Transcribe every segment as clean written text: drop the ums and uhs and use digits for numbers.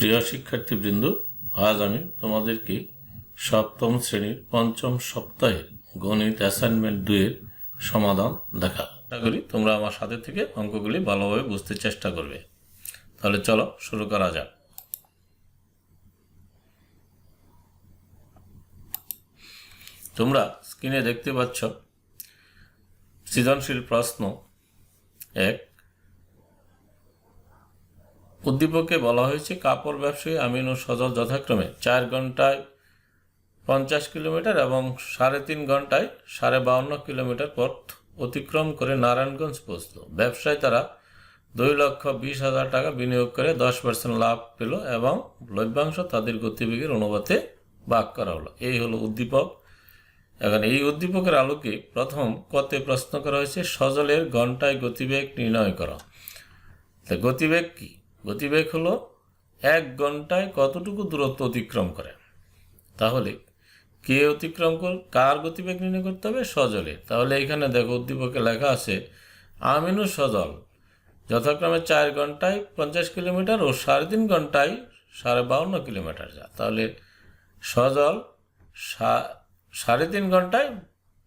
প্রিয় শিক্ষার্থীবৃন্দ, আজ আমি তোমাদেরকে সপ্তম শ্রেণীর পঞ্চম সপ্তাহের গণিত অ্যাসাইনমেন্ট 2 এর সমাধান দেখাবো। আশা করি তোমরা আমার সাথে থেকে অঙ্কগুলি ভালোভাবে বুঝতে চেষ্টা করবে। তাহলে চলো শুরু করা যাক। তোমরা স্ক্রিনে দেখতে পাচ্ছ সৃজনশীল প্রশ্ন 1। উদ্দীপকে বলা হয়েছে কাপড় ব্যবসায়ী আমিন ও সজল যথাক্রমে 4 ঘন্টায় 50 কিলোমিটার এবং 3.5 ঘন্টায় 52.5 কিলোমিটার পথ অতিক্রম করে নারায়ণগঞ্জ পৌঁছল। ব্যবসায় তারা 2,20,000 টাকা বিনিয়োগ করে 10% লাভ পেল এবং লভ্যাংশ তাদের গতিবেগের অনুপাতে ভাগ করা হলো। এই হলো উদ্দীপক। এখন এই উদ্দীপকের আলোকে প্রথম কতে প্রশ্ন করা হয়েছে সজলের ঘন্টায় গতিবেগ নির্ণয় করা। গতিবেগ কি? গতিবেগ হলো 1 ঘন্টায় কতটুকু দূরত্ব অতিক্রম করে। তাহলে কে অতিক্রম কার গতিবেগ নির্ণয় করতে হবে? সজলের। তাহলে এখানে দেখো উদ্দীপকে লেখা আছে আমিন ও সজল যথাক্রমে 4 ঘন্টায় 50 কিলোমিটার ও 3.5 ঘন্টায় 52.5 কিলোমিটার যা। তাহলে সজল 3.5 ঘন্টায়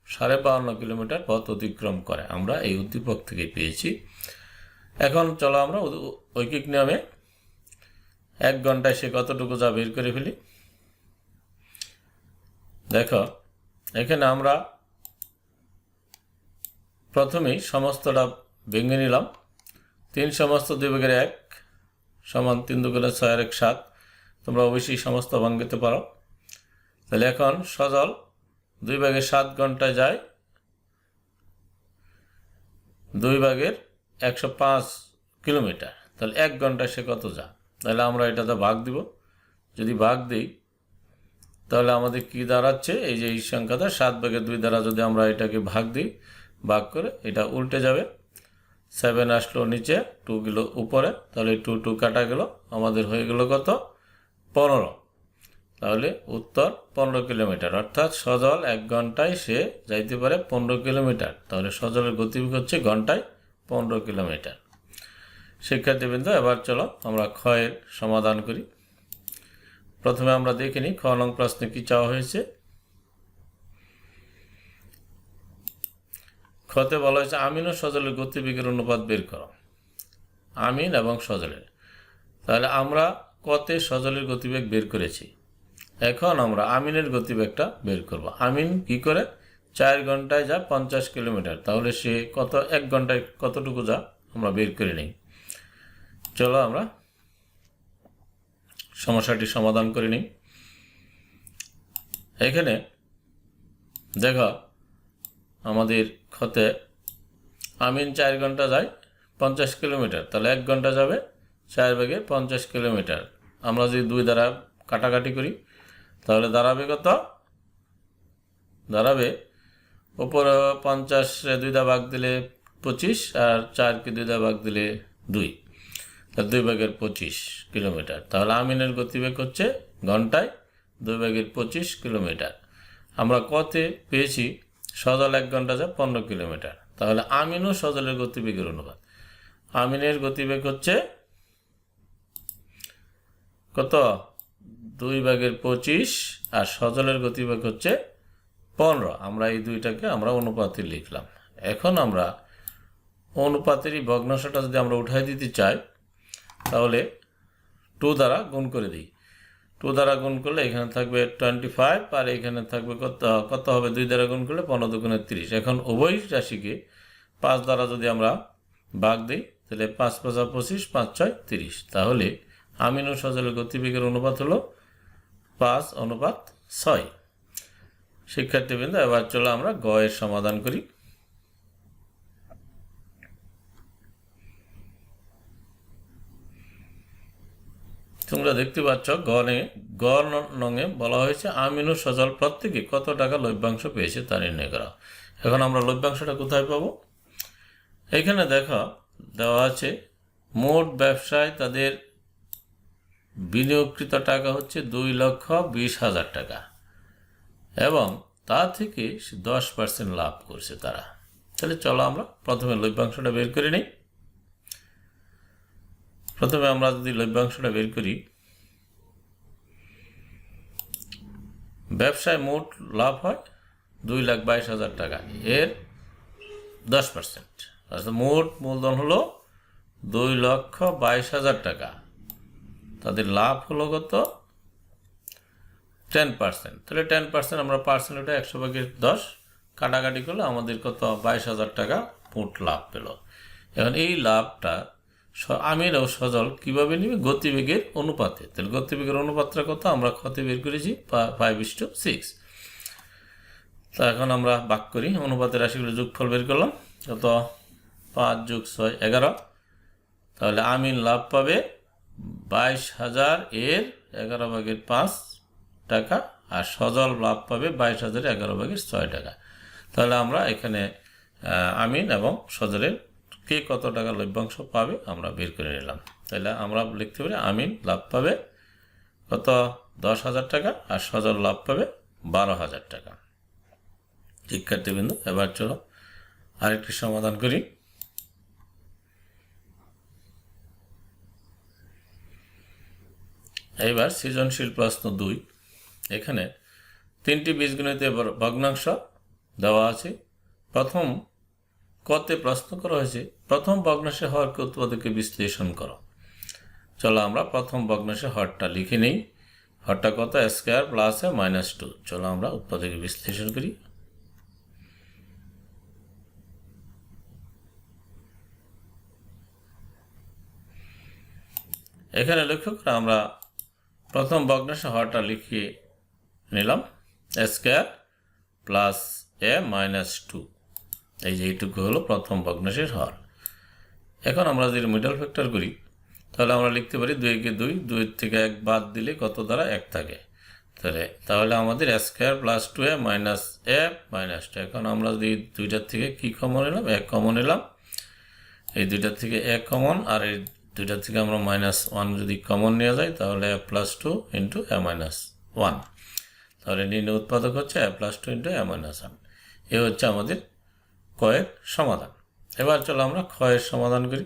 52.5 কিলোমিটার পথ অতিক্রম করে, আমরা এই উদ্দীপক থেকে পেয়েছি। এখন চলো আমরা ঐকিক নিয়মে 1 ঘন্টায় সে কতটুকু যা বের করে ফেলি। দেখো এখানে আমরা প্রথমেই সমস্তটা ভেঙে নিলাম। 3 সমস্ত 2 ভাগের 1 সমান 3 দুগুণে 6 আর 1 7। তোমরা অবশ্যই সমস্ত ভাঙতে পারো। তাহলে এখন সজল 2 ভাগের 7 ঘন্টায় যায় 2 ভাগের 105 কিলোমিটার। তাহলে 1 ঘন্টায় সে কত যা? তাহলে আমরা এটাতে ভাগ দিব। যদি ভাগ দিই তাহলে আমাদের কি দাঁড়াচ্ছে? এই যে এই সংখ্যাটা 7 ভাগের 2 দ্বারা যদি আমরা এটাকে ভাগ দিই, ভাগ করে এটা উল্টে যাবে। 7 আসলো নিচে, 2 গেল উপরে, তাহলে 2 কাটা গেল, আমাদের হয়ে গেল কত? 15। তাহলে উত্তর 15 কিলোমিটার। অর্থাৎ সজল 1 ঘন্টায় সে যাইতে পারে 15 কিলোমিটার। তাহলে সজলের গতিবেগ হচ্ছে ঘন্টায় 15 কিলোমিটার। শিক্ষার্থীবৃন্দ, এবার চলো আমরা ক্ষয়ের সমাধান করি। প্রথমে আমরা দেখে নিই খ নং প্রশ্নে কি চাওয়া হয়েছে। খতে বলা হয়েছে আমিন ও সজলের গতিবেগের অনুপাত বের করো। আমিন এবং সজলের। তাহলে আমরা কতে সজলের গতিবেগ বের করেছি। এখন আমরা আমিনের গতিবেগটা বের করব। আমিন কি করে? 4 ঘন্টায় যা 50 কিলোমিটার। তাহলে সে কত 1 ঘন্টায় কতটুকু যা আমরা বের করে নিই। চলো আমরা সমস্যাটি সমাধান করে নিই। এখানে দেখো আমাদের খতে আমিন 4 ঘন্টা যায় 50 কিলোমিটার। তাহলে 1 ঘন্টা যাবে 4 ভাগে 50 কিলোমিটার। আমরা যদি 2 দ্বারা কাটাকাটি করি তাহলে দাঁড়াবে কত? দাঁড়াবে উপরে 50 2 দ্বারা ভাগ দিলে 25 আর 4কে 2 দ্বারা ভাগ দিলে 2, 2 ভাগের 25 কিলোমিটার। তাহলে আমিনের গতিবেগ হচ্ছে ঘন্টায় 2 ভাগের 25 কিলোমিটার। আমরা কতে পেয়েছি সজল 1 ঘন্টা যা 15 কিলোমিটার। তাহলে আমিন ও সজলের গতিবেগের অনুপাত। আমিনের গতিবেগ হচ্ছে কত? 2 ভাগের 25 আর সজলের গতিবেগ হচ্ছে 15। আমরা এই দুইটাকে আমরা অনুপাতে লিখলাম। এখন আমরা অনুপাতেরই ভগ্নাংশটা যদি আমরা উঠাই দিতে চাই তাহলে 2 দ্বারা গুণ করে দিই। 2 দ্বারা গুণ করলে এখানে থাকবে 25 আর এখানে থাকবে কত হবে? 2 দ্বারা গুণ করলে 15 দুগুণে 30। এখন উভয় রাশিকে 5 দ্বারা যদি আমরা ভাগ দিই তাহলে 5 5 25, 5 6 30। তাহলে আমিন ও সজলের গতিবেগের অনুপাত হলো 5:6। শিক্ষার্থীবৃন্দ, এবার চলো আমরা গ এর সমাধান করি। তোমরা দেখতে পাচ্ছ গ নঙে বলা হয়েছে আমিন ও সজল প্রত্যেকে কত টাকা লভ্যাংশ পেয়েছে তা নির্ণয় করা। এখন আমরা লভ্যাংশটা কোথায় পাবো? এখানে দেখো দেওয়া আছে মোট ব্যবসায় তাদের বিনিয়োগকৃত টাকা হচ্ছে 2,20,000 টাকা এবং তা থেকে 10% লাভ করছে তারা। তাহলে চলো আমরা প্রথমে লভ্যাংশটা বের করে নিই। প্রথমে আমরা যদি লভ্যাংশটা বের করি ব্যবসায় মোট লাভ হয় 2,22,000 টাকা, এর 10%, অর্থাৎ মোট মূলধন হলো 2,22,000 টাকা, তাদের লাভ হলো কত 10%, তাহলে 10% আমরা পার্সেন্ট ওটা 100/10 কাটাকাটি করলে আমাদের কত 22,000 টাকা মোট লাভ পেল। এখন এই লাভটা আমিন ও সজল কিভাবে নিবে, গতিবেগের অনুপাতে। তাহলে গতিবেগের অনুপাতটা কত আমরা ক্ষতে বের করেছি 5:6। তা এখন আমরা ভাগ করি, অনুপাতের রাশিগুলো যোগফল বের করলাম, কত 5 + 6 11। তাহলে আমিন লাভ পাবে 22,000 এর 11/5 টাকা, আর সজল লাভ পাবে 22,000 11/6 টাকা। তাহলে আমরা এখানে আমিন এবং সজলের কে কত টাকা লভ্যাংশ পাবে আমরা বের করে নিলাম। তাহলে আমরা লিখতে পারি আমিন লাভ পাবে কত 10,000 টাকা, আর সজল লাভ পাবে 12,000 টাকা। শিক্ষার্থীবৃন্দ, এবার চলো আরেকটি সমাধান করি। এইবার সৃজনশীল প্রশ্ন 2। এখানে 3টি বীজগণিতের ভগ্নাংশ দেওয়া আছে। প্রথম কতে প্রশ্ন করা হয়েছে প্রথম ভগ্নাংশের হরকে উৎপাদকে বিশ্লেষণ করো। চলো আমরা প্রথম ভগ্নাংশের হরটা লিখে নিই। হরটা কত স্কয়ার প্লাস -2। চলো আমরা উৎপাদকে বিশ্লেষণ করি। এখানে লক্ষ্য করে আমরা প্রথম ভগ্নাংশের হরটা লিখিয়ে নিলাম স্কয়ার প্লাস -2। এই যে এইটুকু হলো প্রথম ভগ্নাংশের হর। এখন আমরা যদি মিডল ফ্যাক্টর করি তাহলে আমরা লিখতে পারি 2 কে 2, 2 থেকে 1 বাদ দিলে কত দ্বারা 1 থাকে। তাহলে আমাদের স্কয়ার প্লাস 2 মাইনাস -2। এখন আমরা যদি দুইটার থেকে কি কমন নিলাম 1 কমন নিলাম, এই দুইটার থেকে 1 কমন, আর এই দুইটার থেকে আমরা -1 যদি কমন নেওয়া যায় তাহলে a+2 × a-1। তাহলে নির্ণয় উৎপাদক হচ্ছে a+2 × a-1। এ হচ্ছে আমাদের কয়ের সমাধান। এবার চলো আমরা ক্ষয়ের সমাধান করি।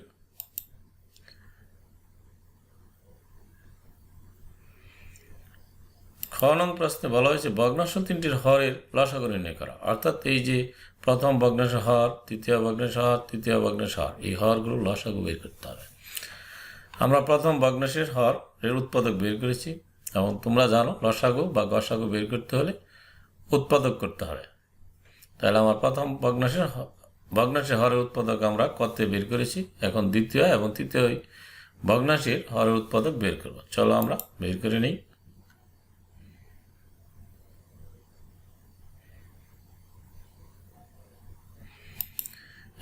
খ নং প্রশ্নে বলা হয়েছে ভগ্নাংশ 3টির হরের লসাগু নির্ণয় করা। অর্থাৎ এই যে প্রথম ভগ্নাংশের হর, তৃতীয় ভগ্নাংশের হর, তৃতীয় ভগ্নাংশের হর, এই হরগুলো লসাগু বের করতে হবে। আমরা প্রথম ভগ্নাংশের হরের উৎপাদক বের করেছি, এবং তোমরা জানো লসাগু বা গসাগু বের করতে হলে উৎপাদক করতে হবে। তাহলে আমার প্রথম ভগ্নাংশের হরের উৎপাদক আমরা কতে বের করেছি। এখন দ্বিতীয় এবং তৃতীয় ভগ্নাংশের হরের উৎপাদক বের করব। চলো আমরা বের করে নিই।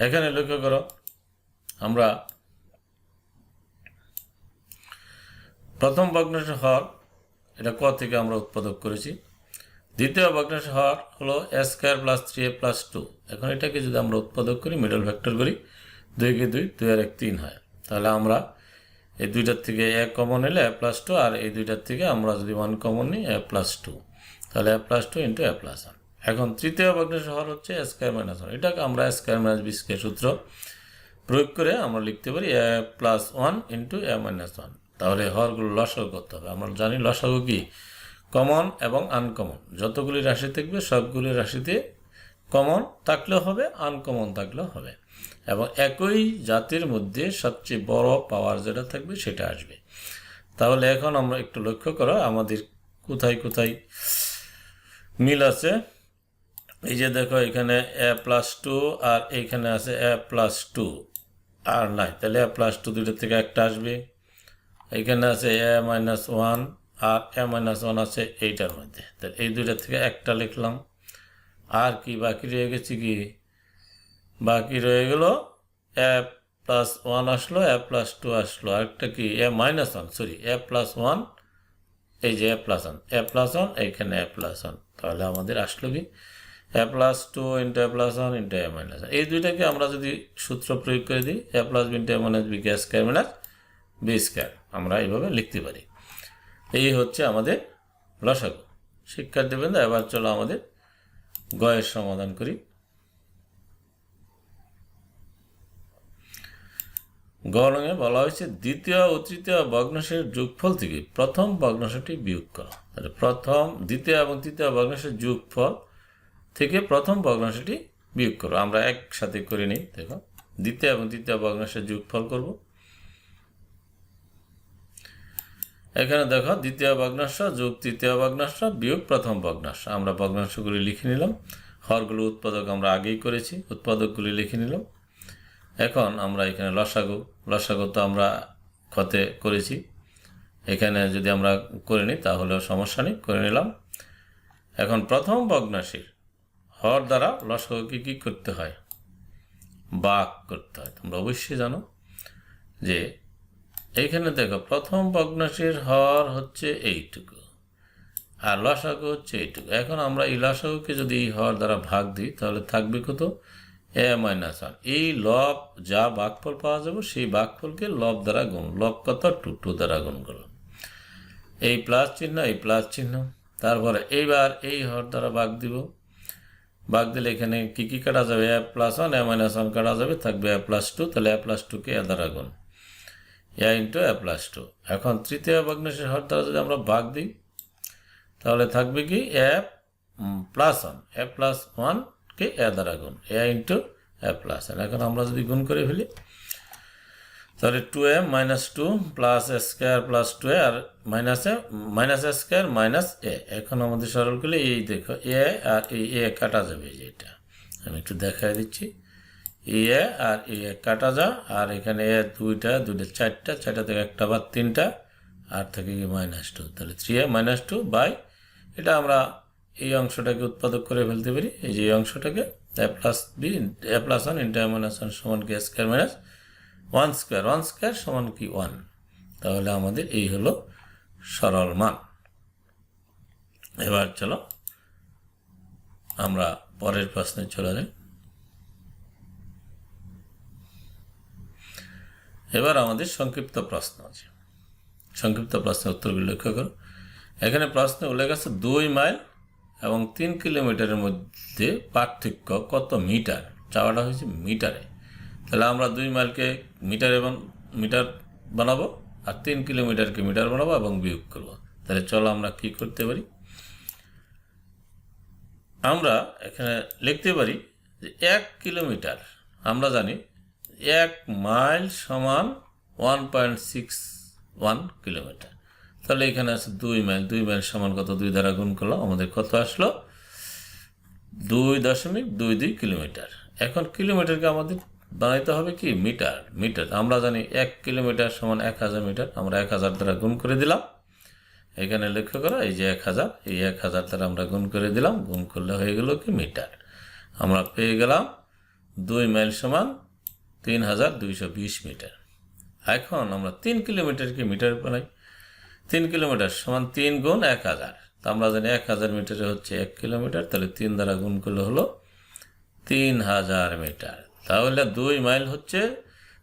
এখানে লক্ষ্য করো আমরা প্রথম ভগ্নাংশের হর এটা ক থেকে আমরা উৎপাদক করেছি। দ্বিতীয় ভগ্নাংশের হর হলো স্কয়ার প্লাস 3a+2। এখন এটাকে যদি আমরা উৎপাদক করি, মিডল ফ্যাক্টর করি, 2 কে 2, 2 আর 1 3 হয়। তাহলে আমরা এই দুইটার থেকে 1 কমন নিলে a+2, আর এই দুইটার থেকে আমরা যদি 1 কমন নিই a+2, তাহলে a+2 × a+1। এখন তৃতীয় ভগ্নাংশের হর হচ্ছে স্কয়ার মাইনাস 1। এটাকে আমরা স্কয়ার মাইনাস বি স্কয়ার সূত্র প্রয়োগ করে আমরা লিখতে পারি a+1 × a-1। তাহলে হরগুলো লসাগু করতে হবে। আমরা জানি লসাগু কি কমন এবং আনকমন, যতগুলি রাশি থাকবে সবগুলি রাশিতে কমন থাকলেও হবে, আনকমন থাকলেও হবে, এবং একই জাতির মধ্যে সবচেয়ে বড় পাওয়ার যেটা থাকবে সেটা আসবে। তাহলে এখন আমরা একটু লক্ষ্য করো আমাদের কোথায় কোথায় মিল আছে। এই যে দেখো এখানে a+2 আর এইখানে আছে a+2 আর নাই, তাহলে a+2 দুইটার থেকে একটা আসবে। এইখানে আছে a-1 আর a-1 আছে এইটার মধ্যে, তাহলে এই দুইটার থেকে একটা লিখলাম। আর কি বাকি রয়ে গেছে, কি বাকি রয়ে গেল a+1 আসলো, a+2 আসলো, আরেকটা কি a-1, সরি a+1, এই যে a+1 এইখানে a+1। তাহলে আমাদের আসলো কি a+2 × a+1 × a-1। এই দুইটাকে আমরা যদি সূত্র প্রয়োগ করে দিই a+b × a-b কে স্কয়ার মাইনাস বি স্কয়ার, আমরা এইভাবে লিখতে পারি। এই হচ্ছে আমাদের লসাগু। শিক্ষার্থীবৃন্দ, এবার চলো আমাদের গয়ের সমাধান করি। গণে বলা হয়েছে দ্বিতীয় ও তৃতীয় ভগ্নাংশের যোগফল থেকে প্রথম ভগ্নাংশটি বিয়োগ করো। তাহলে প্রথম, দ্বিতীয় এবং তৃতীয় ভগ্নাংশের যোগফল থেকে প্রথম ভগ্নাংশটি বিয়োগ করো। আমরা একসাথে করে নিই। দেখো, দ্বিতীয় এবং তৃতীয় ভগ্নাংশের যোগফল করব। এখানে দেখো, দ্বিতীয় ভগ্নাংশ যোগ তৃতীয় ভগ্নাংশ বিয়োগ প্রথম ভগ্নাংশ। আমরা ভগ্নাংশগুলি লিখে নিলাম। হরগুলো উৎপাদক আমরা আগেই করেছি, উৎপাদকগুলি লিখে নিলাম। এখন আমরা এখানে লসাগু তো আমরা ক্ষতে করেছি, এখানে যদি আমরা করে নিই তাহলেও সমস্যা নেই, করে নিলাম। এখন প্রথম ভগ্নাংশের হর দ্বারা লসাগুকে কি করতে হয়? ভাগ করতে হয়। তোমরা অবশ্যই জানো যে এইখানে দেখো, প্রথম ভগ্নাংশের হর হচ্ছে এইটুকু আর লসাগু হচ্ছে এইটুকু। এখন আমরা এই লসাগুকে যদি এই হর দ্বারা ভাগ দিই তাহলে থাকবে কত? a-1। এই লব যা ভাগফল পাওয়া যাবে সেই ভাগফলকে লব দ্বারা গুণ, লব কত? 2 দ্বারা গুণ করো। এই প্লাস চিহ্ন, এই প্লাস চিহ্ন। তারপরে এইবার এই হর দ্বারা ভাগ দিব। ভাগ দিলে এখানে কি কি কাটা যাবে? a+1 a-1 কাটা যাবে, থাকবে a+2। তাহলে a+2কে a দ্বারা গুণ, a × a+2। এখন তৃতীয় ভগ্নাংশের হর দ্বারা যদি আমরা ভাগ দিই তাহলে থাকবে কি? a+1, a+1কে a দ্বারা গুণ, a × a+1। এখন আমরা যদি গুণ করে ফেলি তাহলে 2a - 2 + a² + 2a R -a² - a। এখন আমাদের সরল করলে এই দেখো, a আর এই a কাটা যাবে। যেটা আমি একটু দেখাই দিচ্ছি, a আর a কাটা যা, আর এখানে a দুইটা চারটা থেকে একটা বাদ তিনটা, আর থাকে কি -2। তাহলে 3a - 2 বাই, এটা আমরা এই অংশটাকে উৎপাদক করে ফেলতে পারি। এই যে এই অংশটাকে a+b a+1 × a-1 সমান কি a² - 1² সমান কি 1। তাহলে আমাদের এই হলো সরল মান। এবার চলো আমরা পরের প্রশ্নে চলে যাই। এবার আমাদের সংক্ষিপ্ত প্রশ্ন আছে। সংক্ষিপ্ত প্রশ্নের উত্তরগুলো লক্ষ্য করো। এখানে প্রশ্নে উল্লেখ আছে 2 মাইল এবং 3 কিলোমিটারের মধ্যে পার্থক্য কত মিটার? চাওয়াটা হয়েছে মিটারে। তাহলে আমরা 2 মাইলকে মিটার বানাবো আর 3 কিলোমিটারকে মিটার বানাবো এবং বিয়োগ করব। তাহলে চলো আমরা কি করতে পারি। আমরা এখানে লিখতে পারি যে 1 কিলোমিটার, আমরা জানি 1 মাইল সমান 1.61 কিলোমিটার। তাহলে এখানে আছে 2 মাইল। 2 মাইল সমান কত? 2 দ্বারা গুণ করলাম, আমাদের কত আসলো? 2.22 কিলোমিটার। এখন কিলোমিটারকে আমাদের বানাইতে হবে কি? মিটার। আমরা জানি 1 কিলোমিটার সমান 1000 মিটার। আমরা 1000 দ্বারা গুণ করে দিলাম। এখানে লক্ষ্য করো, এই যে 1000, এই 1000 দ্বারা আমরা গুণ করে দিলাম। গুণ করলে হয়ে গেল কি? মিটার। আমরা পেয়ে গেলাম 2 মাইল সমান 3220 মিটার। এখন আমরা 3 কিলোমিটারকে মিটার বানাই। 3 কিলোমিটার সমান 3 গুণ 1000। তা আমরা জানি 1000 মিটারে হচ্ছে 1 কিলোমিটার। তাহলে 3 দ্বারা গুণ করলে হলো 3000 মিটার। তাহলে 2 মাইল হচ্ছে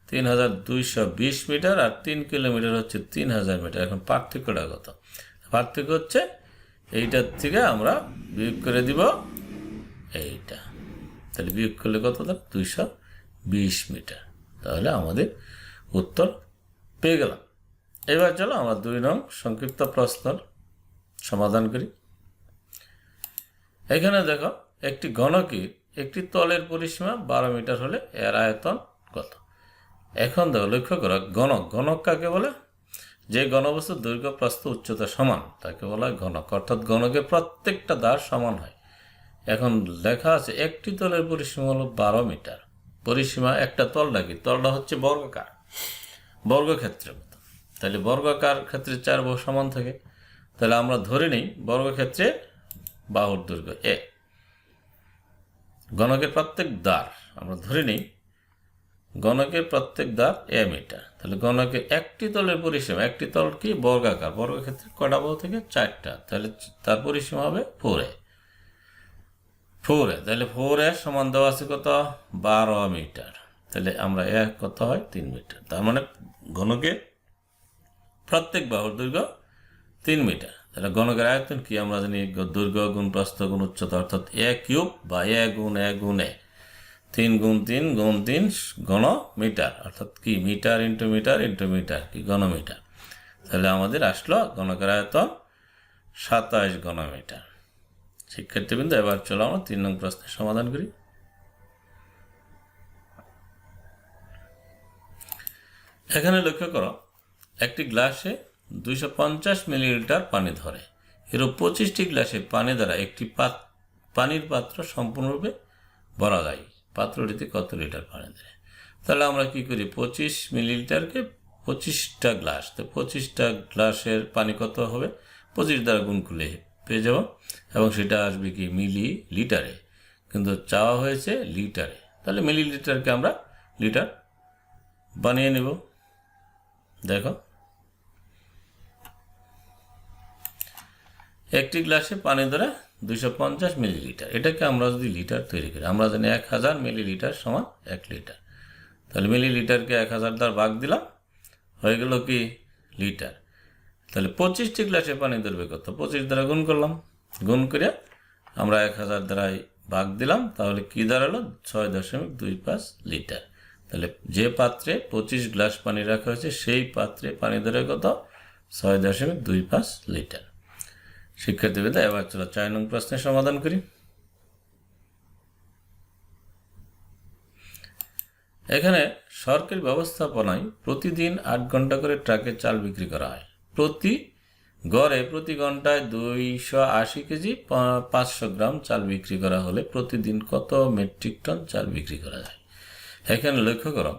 3220 মিটার আর 3 কিলোমিটার হচ্ছে 3000 মিটার। এখন পার্থক্যটা কত? পার্থক্য হচ্ছে এইটার থেকে আমরা বিয়োগ করে দিব এইটা। তাহলে বিয়োগ করলে কত? 220 মিটার। তাহলে আমাদের উত্তর পেয়ে গেলাম। এবার চলো আমরা 2 নং সংক্ষিপ্ত প্রশ্নের সমাধান করি। এখানে দেখো, একটি ঘনকের একটি তলের পরিসীমা 12 মিটার হলে এর আয়তন কত? এখন দেখো, লক্ষ্য করো, ঘনক কাকে বলে? যে ঘনবস্তুর দৈর্ঘ্য প্রস্থ উচ্চতা সমান তাকে বলা হয় ঘনক। অর্থাৎ ঘনকের প্রত্যেকটা ধার সমান হয়। এখন লেখা আছে একটি তলের পরিসীমা হলো 12 মিটার। পরিসীমা একটা তল নাকি? তলটা হচ্ছে বর্গাকার, বর্গক্ষেত্রের মতো। তাহলে বর্গাকার ক্ষেত্রে 4 বাহু সমান থাকে। তাহলে আমরা ধরে নিই বর্গক্ষেত্রে বাহুর দৈর্ঘ্য এ। ঘনকের প্রত্যেক দ্বার আমরা ধরে নিই ঘনকের প্রত্যেক দ্বার এ মিটার। তাহলে ঘনকের একটি তলের পরিসীমা, একটি তল কি? বর্গাকার, বর্গক্ষেত্রে কয়টা বাহু থেকে? 4টা। তাহলে তার পরিসীমা হবে 4a। তাহলে 4a সমান দেওয়া আছে কত? 12 মিটার। তাহলে আমরা কত হয়? 3 মিটার। তার মানে ঘনকের প্রত্যেক বাহুর দৈর্ঘ্য 3 মিটার। তাহলে ঘনকের আয়তন কি? আমরা জানি দৈর্ঘ্য গুণ প্রস্থ গুণ উচ্চতা, অর্থাৎ a³ বা a গুণ a গুণ a। 3 গুণ 3 গুণ 3 ঘনমিটার, অর্থাৎ কি metre into metre into metre কি ঘনমিটার। তাহলে আমাদের আসলো ঘনকের আয়তন 27 ঘনমিটার। শিক্ষার্থীবৃন্দ, এবার চলো আমরা 3 নং প্রশ্নের সমাধান করি। এখানে লক্ষ্য করো, একটি গ্লাসে 250 মিলিলিটার পানি ধরে, এর 25টি গ্লাসে পানি দ্বারা একটি পানির পাত্র সম্পূর্ণরূপে ভরা যায়। পাত্রটিতে কত লিটার পানি ধরে? তাহলে আমরা কি করি, 25 মিলিলিটারকে 25টা গ্লাস, তো 25টা গ্লাসের পানি কত হবে, 25 দ্বারা গুণ করলে পেয়ে যাব, এবং সেটা আসবে কি মিলি লিটারে, কিন্তু চাওয়া হয়েছে লিটারে। তাহলে মিলিলিটারকে আমরা লিটার বানিয়ে নেব। দেখো, একটি গ্লাসে পানি ধরে 250 মিলিলিটার, এটাকে আমরা যদি লিটার তৈরি করি, আমরা জানি 1000 মিলিলিটার সমান 1 লিটার। তাহলে মিলিলিটারকে 1000 দ্বারা ভাগ দিলাম, হয়ে গেল কি লিটার। তাহলে 25টি গ্লাসে পানি ধরবে কত, 25 দ্বারা গুণ করলাম, গুণ করে আমরা 1000 দ্বারাই ভাগ দিলাম, তাহলে কি দাঁড়ালো 6.25 লিটার। তাহলে যে পাত্রে 25 গ্লাস পানি রাখা হয়েছে সেই পাত্রে পানি ধরে কত, 6.25 লিটার। শিক্ষার্থীবৃন্দ, এবার চলো 4 নং প্রশ্নের সমাধান করি। এখানে সরকারি ব্যবস্থাপনায় প্রতিদিন 8 ঘন্টা করে ট্রাকে চাল বিক্রি করা হয়। প্রতি ঘন্টায় 280 কেজি 500 গ্রাম চাল বিক্রি করা হলে প্রতিদিন কত মেট্রিক টন চাল বিক্রি করা যায়? এখানে লক্ষ্য করো,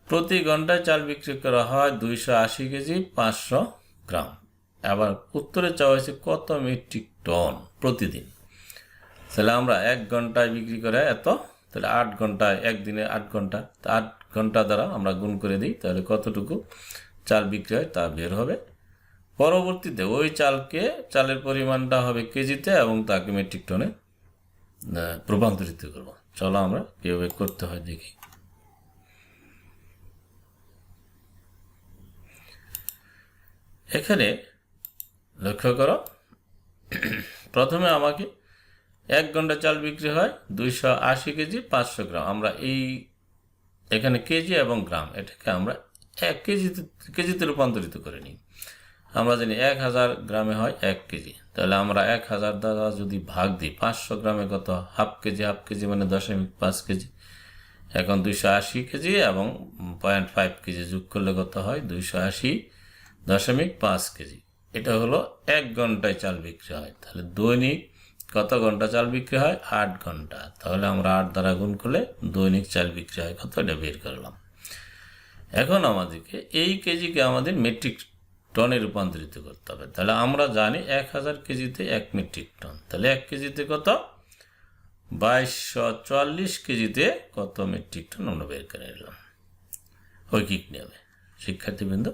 প্রতি ঘন্টায় চাল বিক্রি করা হয় 280 কেজি 500 গ্রাম। আবার উত্তরে চাওয়া হয়েছে কত মেট্রিক টন প্রতিদিন। তাহলে আমরা 1 ঘন্টায় বিক্রি করে এত, তাহলে 8 ঘন্টায়, একদিনে 8 ঘন্টা, 8 ঘন্টা দ্বারা আমরা গুণ করে দিই, তাহলে কতটুকু চাল বিক্রি হয় তা বের হবে। পরবর্তীতে ওই চালের পরিমাণটা হবে কেজিতে এবং তাকে মেট্রিক টনে রূপান্তরিত করব। চলো আমরা কীভাবে করতে হয় দেখি। এখানে লক্ষ্য করো, প্রথমে আমাকে 1 ঘন্টা চাল বিক্রি হয় 280 কেজি 500 গ্রাম। আমরা এখানে কেজি এবং গ্রাম, এটাকে আমরা 1 কেজিতে রূপান্তরিত করে নিই। আমরা জানি 1000 গ্রামে হয় 1 কেজি, তাহলে আমরা 1000 দ্বারা যদি ভাগ দিই, 500 গ্রামে কত, হাফ কেজি মানে 0.5 কেজি। এখন 280 কেজি এবং 0.5 কেজি যোগ করলে কত হয়, 280.5 কেজি। এটা হলো 1 ঘন্টায় চাল বিক্রি হয়। তাহলে দৈনিক কত ঘন্টা চাল বিক্রি হয়, 8 ঘন্টা। তাহলে আমরা 8 দ্বারা গুণ করলে দৈনিক চাল বিক্রি হয় কত, এটা বের করলাম। এখন আমাদেরকে এই কেজিকে আমাদের মেট্রিক টনে রূপান্তরিত করতে হবে। তাহলে আমরা জানি 1000 কেজিতে 1 মেট্রিক টন, তাহলে 1 কেজিতে কত, 2240 কেজিতে কত মেট্রিক টন আমরা বের করে নিলাম ঐকিক নিয়মে। শিক্ষার্থীবৃন্দ,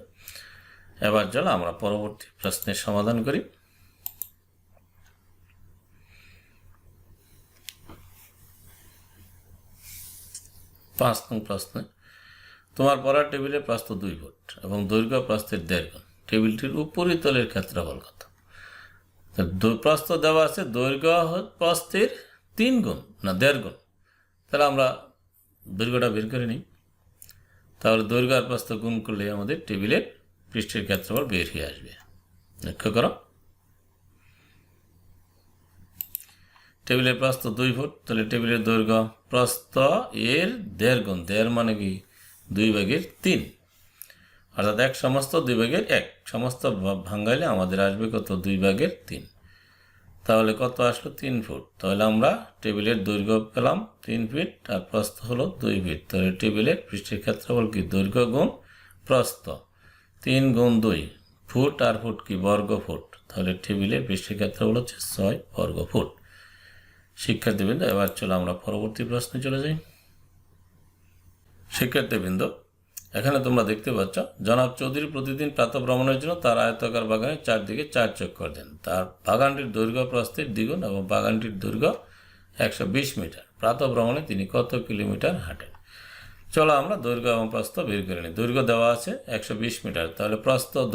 এবার চলো আমরা পরবর্তী প্রশ্নের সমাধান করি। পাঁচ নং প্রশ্নে, তোমার পড়ার টেবিলে প্রস্থ 2 ফুট এবং দৈর্ঘ্য প্রস্থের 1.5 গুণ, টেবিলটির উপরিতলের ক্ষেত্রফল কত? প্রস্থ দেওয়া আছে, দৈর্ঘ্য প্রস্থের 3 গুণ না 1.5 গুণ। তাহলে আমরা দৈর্ঘ্যটা বের করে নিই। তাহলে দৈর্ঘ্য আর প্রস্থ গুণ করলে আমাদের টেবিলের পৃষ্ঠের ক্ষেত্রফল বের হয়ে আসবে। লক্ষ্য করো, টেবিলের প্রস্থ 2 ফুট, তাহলে টেবিলের দৈর্ঘ্য প্রস্থ এর 1.5 গুণ, 1.5 মানে কি 2/3, অর্থাৎ 1 সমস্ত 2/1, সমস্ত ভাঙাইলে আমাদের আসবে কত, 2/3। তাহলে কত আসলো, 3 ফুট। তাহলে আমরা টেবিলের দৈর্ঘ্য পেলাম 3 ফিট আর প্রস্থ হলো 2 ফিট। তাহলে টেবিলের পৃষ্ঠের ক্ষেত্রফল কি, দৈর্ঘ্য গুণ প্রস্থ, 3 গুণ 2, ফুট আর ফুট কি বর্গ ফুট। তাহলে টেবিলের পৃষ্ঠের ক্ষেত্রফল হচ্ছে 6 বর্গ ফুট। শিক্ষার্থীবৃন্দ, এবার চলো আমরা পরবর্তী প্রশ্নে চলে যাই। শিক্ষার্থীবৃন্দ, এখানে তোমরা দেখতে পাচ্ছ, জনাব চৌধুরী প্রতিদিন প্রাতঃভ্রমণের জন্য তার আয়তাকার বাগানের চারদিকে 4 চক্কর দেন। তার বাগানটির দৈর্ঘ্য প্রস্থের দ্বিগুণ এবং বাগানটির দৈর্ঘ্য 120 মিটার। প্রাতঃভ্রমণে তিনি কত কিলোমিটার হাঁটেন? চলো আমরা দৈর্ঘ্য এবং প্রস্থ বের করে নিই। দৈর্ঘ্য দেওয়া আছে 120 মিটার, তাহলে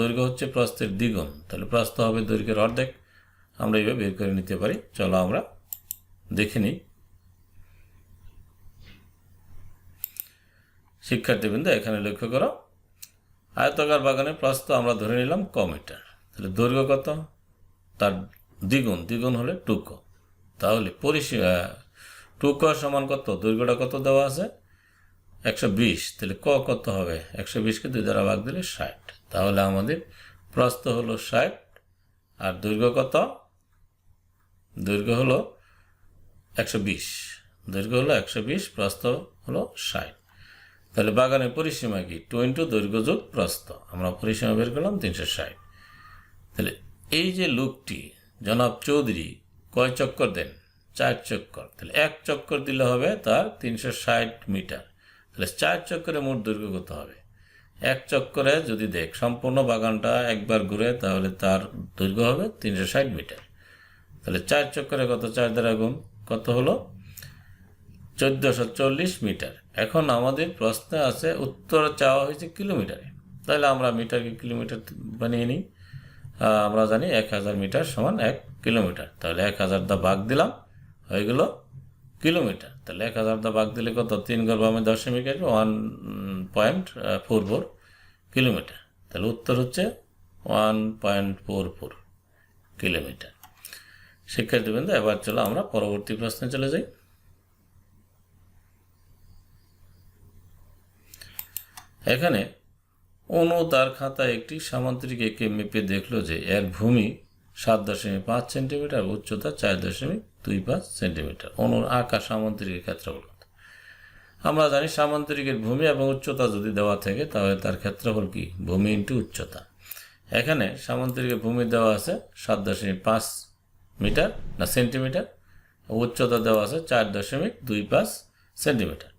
দৈর্ঘ্য হচ্ছে প্রস্থের দ্বিগুণ, তাহলে প্রস্থ হবে দৈর্ঘ্যের অর্ধেক। আমরা এইভাবে বের করে নিতে পারি। চলো আমরা দেখে নিই। শিক্ষার্থীবৃন্দ এখানে লক্ষ্য করো, আয়তাকার বাগানের প্রস্থ আমরা ধরে নিলাম ক মিটার, তাহলে দৈর্ঘ্য কত, তার দ্বিগুণ হলে 2 ক। তাহলে পরিসীমা 2 ক সমান কত, দৈর্ঘ্যটা কত দেওয়া আছে 120, তাহলে ক কত হবে, 120কে 2 দ্বারা ভাগ দিলে 60। তাহলে আমাদের প্রস্থ হলো 60 আর দৈর্ঘ্য কত, দৈর্ঘ্য হলো 120, দৈর্ঘ্য হলো 120, প্রস্থ হলো 60। তাহলে বাগানের পরিসীমা কি 2 দৈর্ঘ্য যোগ প্রস্থ, আমরা পরিসীমা বের করলাম 360। তাহলে এই যে লোকটি জনাব চৌধুরী কয় চক্কর দেন, 4 চক্কর, তাহলে 1 চক্কর দিলে হবে তার 360 মিটার। তাহলে 4 চক্করে মোট দৈর্ঘ্য কত হবে, 1 চক্করে যদি দেখ সম্পূর্ণ বাগানটা একবার ঘুরে তাহলে তার দৈর্ঘ্য হবে 360 মিটার। তাহলে 4 চক্করে কত, 4 দ্বারা গুণ, কত হলো 1440 মিটার। এখন আমাদের প্রশ্নে আছে উত্তর চাওয়া হয়েছে কিলোমিটারে, তাহলে আমরা মিটারকে কিলোমিটার বানিয়ে নিই। আমরা জানি 1000 মিটার সমান 1 কিলোমিটার, তাহলে 1000 দা ভাগ দিলাম হয়ে গেল কিলোমিটার। তাহলে 1000 দা ভাগ দিলে কত, 3 ঘর বামে দশমিক আসবে, 1.44 কিলোমিটার। তাহলে উত্তর হচ্ছে 1.44 কিলোমিটার। শিক্ষার্থীবৃন্দ এবার চলো আমরা পরবর্তী প্রশ্নে চলে যাই। এখানে অনু তার খাতায় একটি সামান্তরিক এঁকে মেপে দেখলো যে এর ভূমি 7.5 সেন্টিমিটার, উচ্চতা 4.25 সেন্টিমিটার। অনুর আঁকা সামান্তরিকের ক্ষেত্রফল কত? আমরা জানি সামান্তরিকের ভূমি এবং উচ্চতা যদি দেওয়া থাকে তাহলে তার ক্ষেত্রফল কি, ভূমি ইন্টু উচ্চতা। এখানে সামান্তরিকের ভূমি দেওয়া আছে 7.5 মিটার না সেন্টিমিটার, উচ্চতা দেওয়া আছে 4.25 সেন্টিমিটার।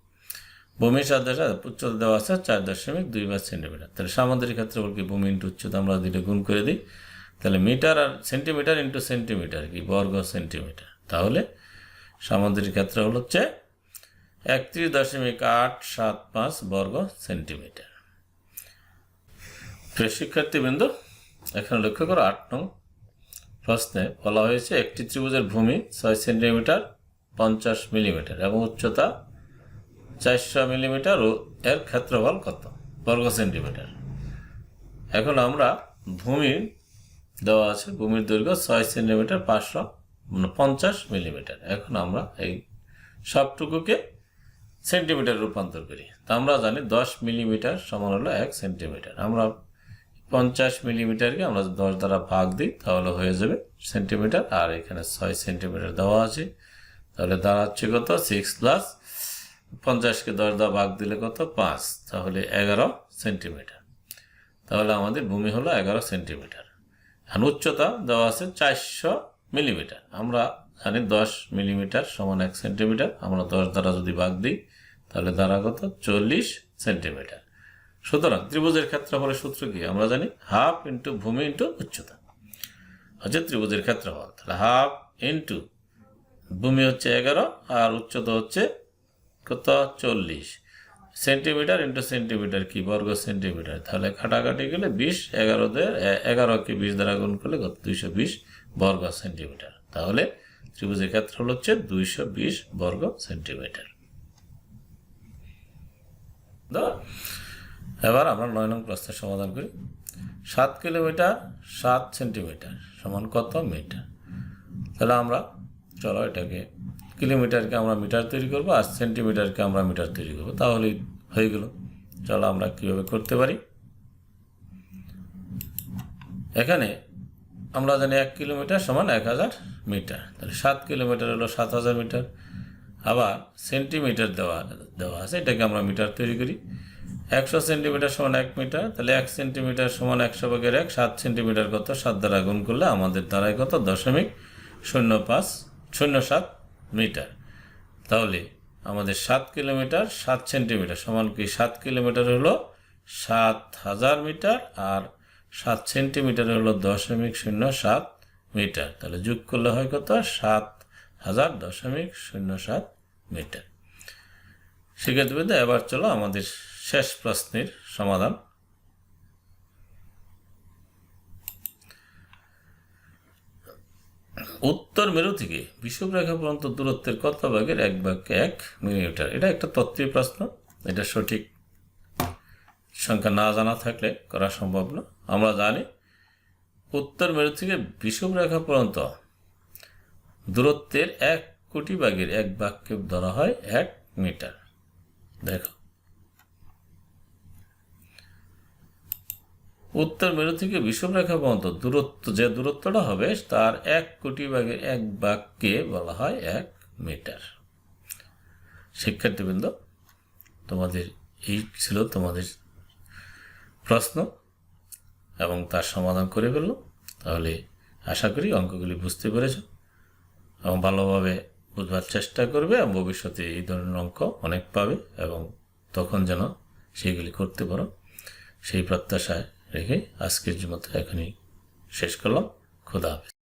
ভূমির সাথে উচ্চতা দেওয়া আছে 4.25 সেন্টিমিটার। তাহলে সামান্তরিক ক্ষেত্রফল কি, ভূমি ইন্টু উচ্চতা, আমরা দুটো গুণ করে দিই। তাহলে মিটার আর সেন্টিমিটার ইন্টু সেন্টিমিটার কি, বর্গ সেন্টিমিটার। তাহলে সামান্তরিক ক্ষেত্রফল হচ্ছে 31.875 বর্গ সেন্টিমিটার। প্রিয় শিক্ষার্থীবৃন্দ এখানে লক্ষ্য করো 8 নং প্রশ্নে বলা হয়েছে একটি ত্রিভুজের ভূমি 6 সেন্টিমিটার 50 মিলিমিটার এবং উচ্চতা 400 মিলিমিটার ও এর ক্ষেত্রফল কত বর্গ সেন্টিমিটার। এখন আমরা ভূমির দেওয়া আছে, ভূমির দৈর্ঘ্য 6 সেন্টিমিটার 550 মিলিমিটার। এখন আমরা এই সবটুকুকে সেন্টিমিটার রূপান্তর করি। তা আমরা জানি 10 মিলিমিটার সমান হলো 1 সেন্টিমিটার। আমরা 50 মিলিমিটারকে আমরা 10 দ্বারা ভাগ দিই তাহলে হয়ে যাবে সেন্টিমিটার, আর এখানে 6 সেন্টিমিটার দেওয়া আছে, তাহলে দাঁড়াচ্ছে কত 6 প্লাস 50কে 10 দ্বারা ভাগ দিলে কত 5, তাহলে 11 সেন্টিমিটার। তাহলে আমাদের ভূমি হলো 11 সেন্টিমিটার। আর উচ্চতা দেওয়া আছে 400 মিলিমিটার। আমরা জানি 10 মিলিমিটার সমান 1 সেন্টিমিটার, আমরা 10 দ্বারা যদি ভাগ দিই তাহলে দাঁড়া কত 40 সেন্টিমিটার। সুতরাং ত্রিভুজের ক্ষেত্রফলের সূত্র কি, আমরা জানি হাফ ইন্টু ভূমি ইন্টু উচ্চতা হচ্ছে ত্রিভুজের ক্ষেত্রফল। তাহলে হাফ ইন্টু ভূমি হচ্ছে 11 আর উচ্চতা হচ্ছে কত 40, সেন্টিমিটার ইন্টু সেন্টিমিটার কি, বর্গ সেন্টিমিটার। তাহলে কাটাকাটি গেলে 20, 11কে 20 দ্বারা গুণ করলে কত 220 বর্গ সেন্টিমিটার। তাহলে ত্রিভুজের ক্ষেত্রফল হচ্ছে 220 বর্গ সেন্টিমিটার। এবার আমরা 9 নং প্রশ্নের সমাধান করি। 7 কিলোমিটার 7 সেন্টিমিটার সমান কত মিটার। তাহলে আমরা চলো এটাকে কিলোমিটারকে আমরা মিটার তৈরি করব আর সেন্টিমিটারকে আমরা মিটার তৈরি করব, তাহলেই হয়ে গেল। চলো আমরা কিভাবে করতে পারি। এখানে আমরা জানি 1 কিলোমিটার সমান 1000 মিটার, তাহলে 7 কিলোমিটার হলো 7000 মিটার। আবার সেন্টিমিটার দেওয়া আছে, এটাকে আমরা মিটার তৈরি করি। 100 সেন্টিমিটার সমান 1 মিটার, তাহলে 1 সেন্টিমিটার সমান 100/1। 7 সেন্টিমিটার কত, 7 দ্বারা গুণ করলে আমাদের দ্বারাই কত 0.0507 মিটার। তাহলে আমাদের 7 কিলোমিটার 7 সেন্টিমিটার সমান কি, 7 কিলোমিটার হলো 7000 মিটার আর 7 সেন্টিমিটার হলো 0.07 মিটার। তাহলে যোগ করলে হয় কত 7000.07 মিটার। শিক্ষার্থীবৃন্দ এবার চলো আমাদের শেষ প্রশ্নের সমাধান। উত্তর মেরু থেকে বিষুবরেখা পর্যন্ত দূরত্বের কত ভাগের 1/1 মিলিমিটার। এটা একটা তত্ত্বীয় প্রশ্ন, এটা সঠিক সংখ্যা না জানা থাকলে করা সম্ভব না। আমরা জানি উত্তর মেরু থেকে বিষুব রেখা পর্যন্ত দূরত্বের 1 কোটি ভাগের 1 ভাগকে ধরা হয় 1 মিটার। দেখো, উত্তর মেরু থেকে বিষুব রেখা পর্যন্ত যে দূরত্বটা হবে তার 1 কোটি ভাগের 1 ভাগকে বলা হয় 1 মিটার। শিক্ষার্থীবৃন্দ, তোমাদের এই ছিল তোমাদের প্রশ্ন এবং তার সমাধান করে ফেললো। তাহলে আশা করি অঙ্কগুলি বুঝতে পেরেছ এবং ভালোভাবে বুঝবার চেষ্টা করবে এবং ভবিষ্যতে এই ধরনের অঙ্ক অনেক পাবে এবং তখন যেন সেইগুলি করতে পারো, সেই প্রত্যাশায় রেখে আজকের মতো এখনই শেষ করলাম। খোদা হাফেজ।